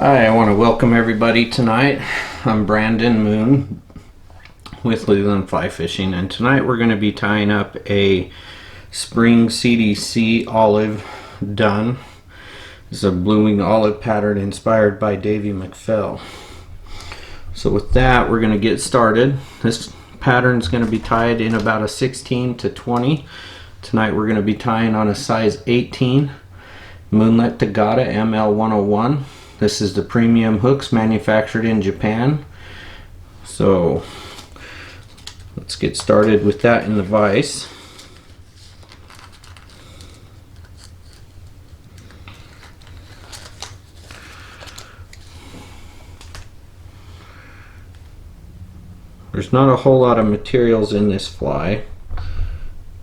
Hi, I want to welcome everybody tonight. I'm Brandon Moon with Leland Fly Fishing, and tonight we're going to be tying up a spring CDC olive dun. It's a Blue Wing Olive pattern inspired by Davie McPhail. So with that, we're going to get started. This pattern is going to be tied in about a 16 to 20. Tonight we're going to be tying on a size 18 Moonlit Tagata ML101. This is the premium hooks manufactured in Japan. So let's get started with that in the vise. There's not a whole lot of materials in this fly,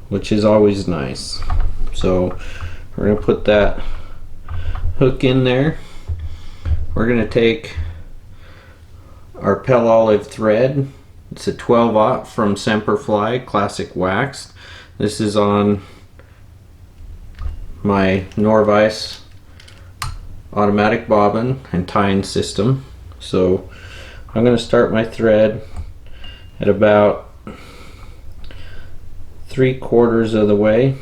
which is always nice. So we're going to put that hook in there. We're going to take our Pell Olive thread. It's a 12/0 from Semperfli Classic Waxed. This is on my Norvise automatic bobbin and tying system. So I'm going to start my thread at about 3/4 of the way.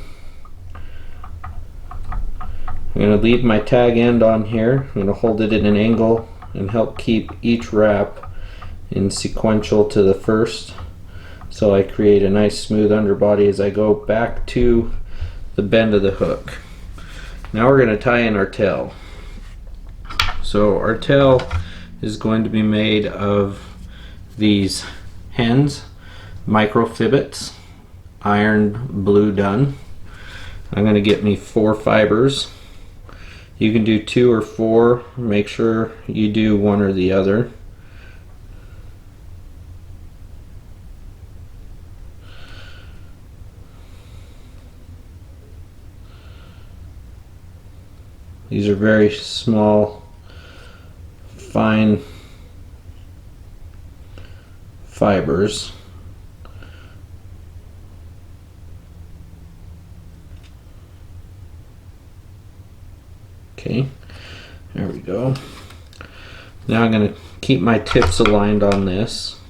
I'm going to leave my tag end on here. I'm going to hold it at an angle and help keep each wrap in sequential to the first, so I create a nice smooth underbody as I go back to the bend of the hook. Now we're going to tie in our tail. So our tail is going to be made of these hens, microfibbets, iron blue dun. I'm going to get me 4 fibers. You can do 2 or 4. Make sure you do one or the other. These are very small, fine fibers. Okay, there we go. Now I'm going to keep my tips aligned on this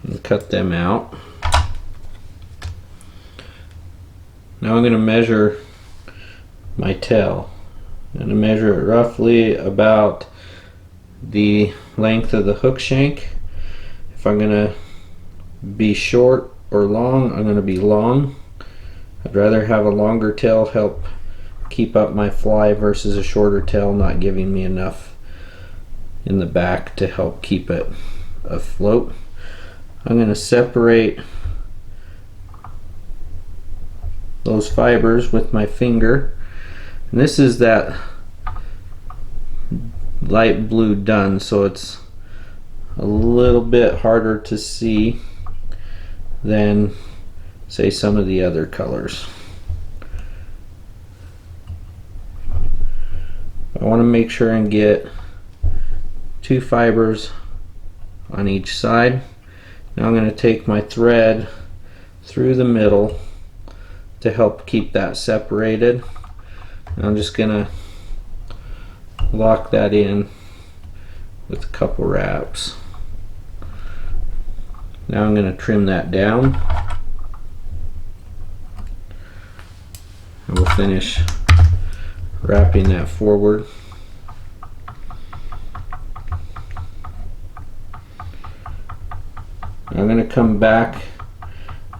and cut them out. Now I'm going to measure my tail. I'm going to measure it roughly about the length of the hook shank. If I'm going to be short or long, I'm going to be long. I'd rather have a longer tail help keep up my fly versus a shorter tail not giving me enough in the back to help keep it afloat. I'm going to separate those fibers with my finger, and this is that light blue dun, so it's a little bit harder to see than say some of the other colors. I want to make sure and get 2 fibers on each side. Now I'm going to take my thread through the middle to help keep that separated. And I'm just going to lock that in with a couple wraps. Now I'm going to trim that down, and we'll finish wrapping that forward. I'm going to come back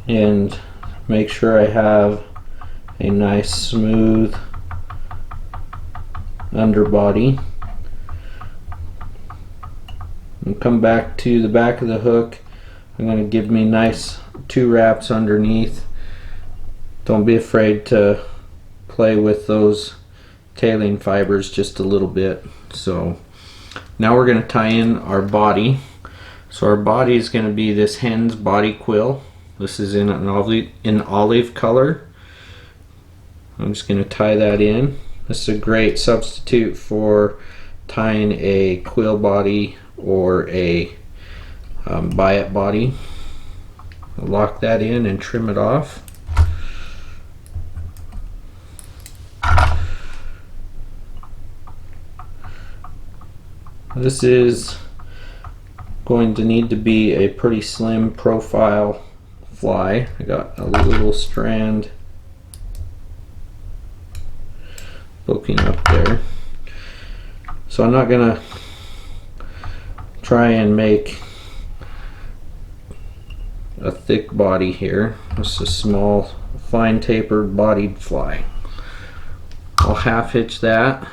and make sure I have a nice smooth underbody, and come back to the back of the hook. I'm going to give me nice 2 wraps underneath. Don't be afraid to play with those tailing fibers just a little bit. So now we're going to tie in our body. So our body is going to be this hen's body quill. This is in an olive color. I'm just going to tie that in. This is a great substitute for tying a quill body or a biot body. I'll lock that in and trim it off. This is going to need to be a pretty slim profile fly. I got a little strand poking up there. So I'm not gonna try and make a thick body here. This is a small, fine tapered bodied fly. I'll half hitch that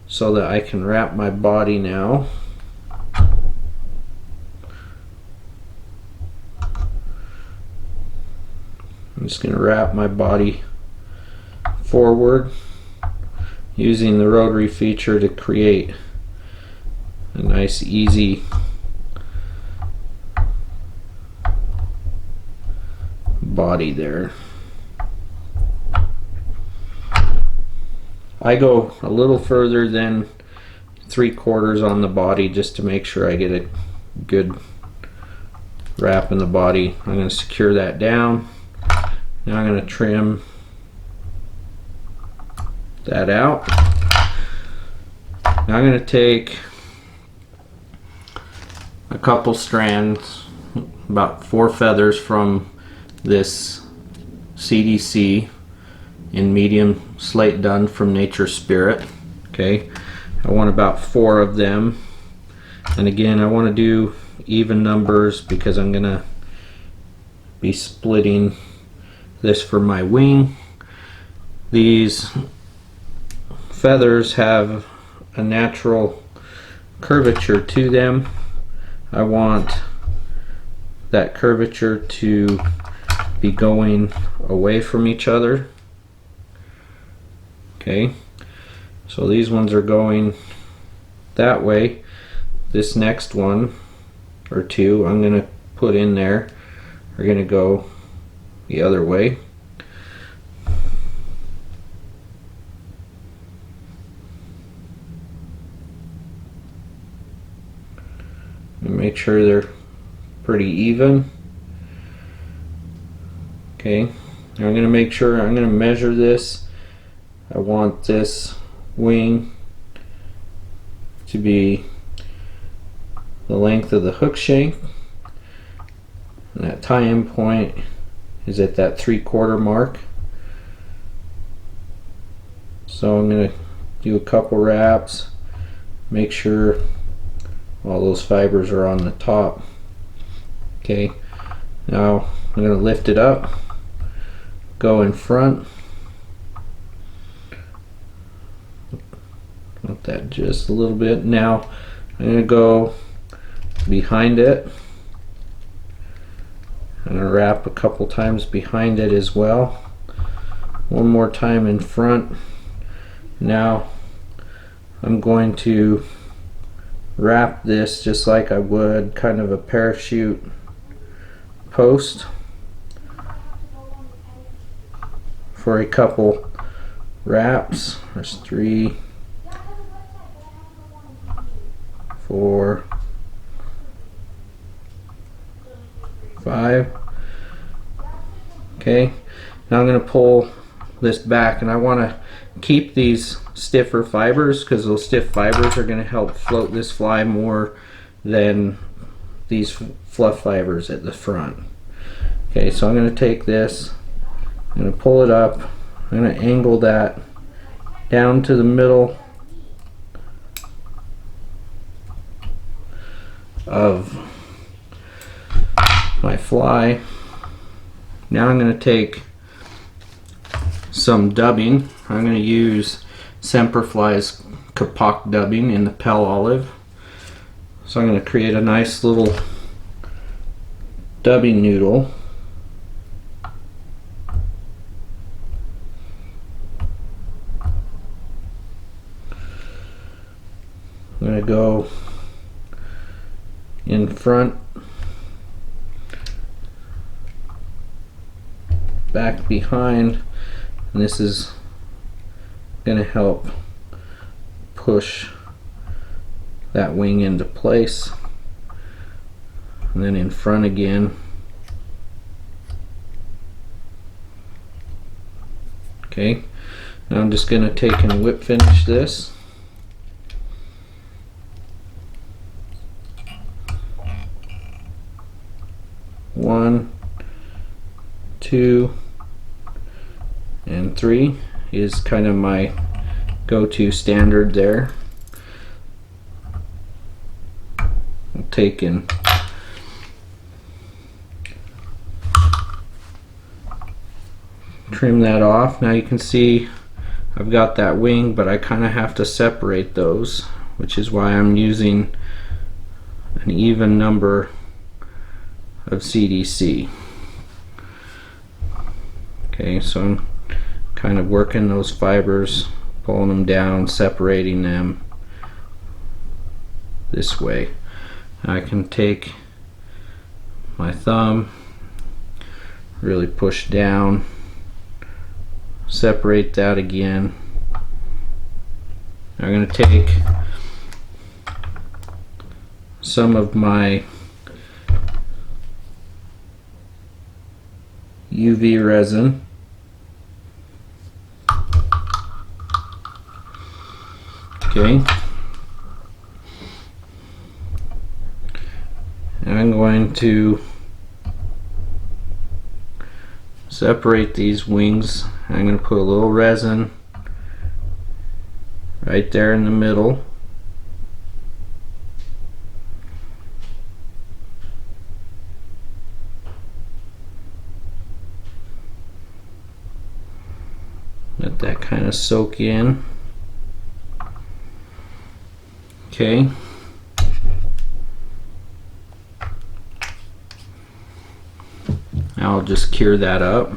so that I can wrap my body now. I'm just going to wrap my body forward using the rotary feature to create a nice easy body there. I go a little further than 3/4 on the body just to make sure I get a good wrap in the body. I'm going to secure that down. Now I'm going to trim that out. Now I'm going to take a couple strands, about 4 feathers from this CDC in medium slate dun from Nature Spirit. Okay, I want about 4 of them, and again I want to do even numbers because I'm going to be splitting this for my wing. These feathers have a natural curvature to them. I want that curvature to be going away from each other. Okay, so these ones are going that way. This next one or 2 I'm going to put in there are going to go the other way. And make sure they're pretty even. Okay, now I'm going to make sure, I'm going to measure this. I want this wing to be the length of the hook shank, and that tie-in point is at that 3/4 mark. So I'm going to do a couple wraps, make sure all those fibers are on the top. Okay, now I'm going to lift it up, go in front, want that just a little bit. Now I'm going to go behind it. I'm going to wrap a couple times behind it as well. One more time in front. Now I'm going to wrap this just like I would kind of a parachute post for a couple wraps. There's 3, 4, 5. Okay, now I'm going to pull this back, and I want to keep these stiffer fibers because those stiff fibers are going to help float this fly more than these fluff fibers at the front. Okay, so I'm going to take this, I'm going to pull it up, I'm going to angle that down to the middle of my fly. Now I'm going to take some dubbing. I'm going to use Semperfli's Kapok dubbing in the Pell Olive. So I'm going to create a nice little dubbing noodle. I'm going to go in front, back behind, and this is going to help push that wing into place, and then in front again. Okay, now I'm just going to take and whip finish this. 1, 2, and 3 is kind of my go-to standard there. I'll take and trim that off. Now you can see I've got that wing, but I kind of have to separate those, which is why I'm using an even number of CDC. Okay, so I'm kind of working those fibers, pulling them down, separating them this way. I can take my thumb, really push down, separate that again. I'm going to take some of my UV resin, okay, and I'm going to separate these wings. I'm going to put a little resin right there in the middle. Let that kind of soak in. Okay. Now I'll just cure that up.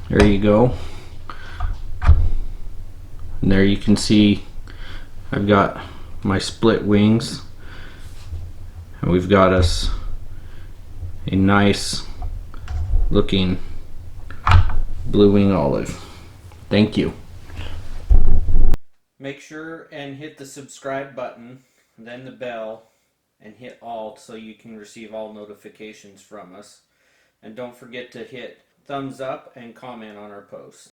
There you go. And there you can see I've got my split wings, and we've got us a nice looking blue wing olive. Thank you. Make sure and hit the subscribe button, then the bell, and hit all so you can receive all notifications from us. And don't forget to hit thumbs up and comment on our posts.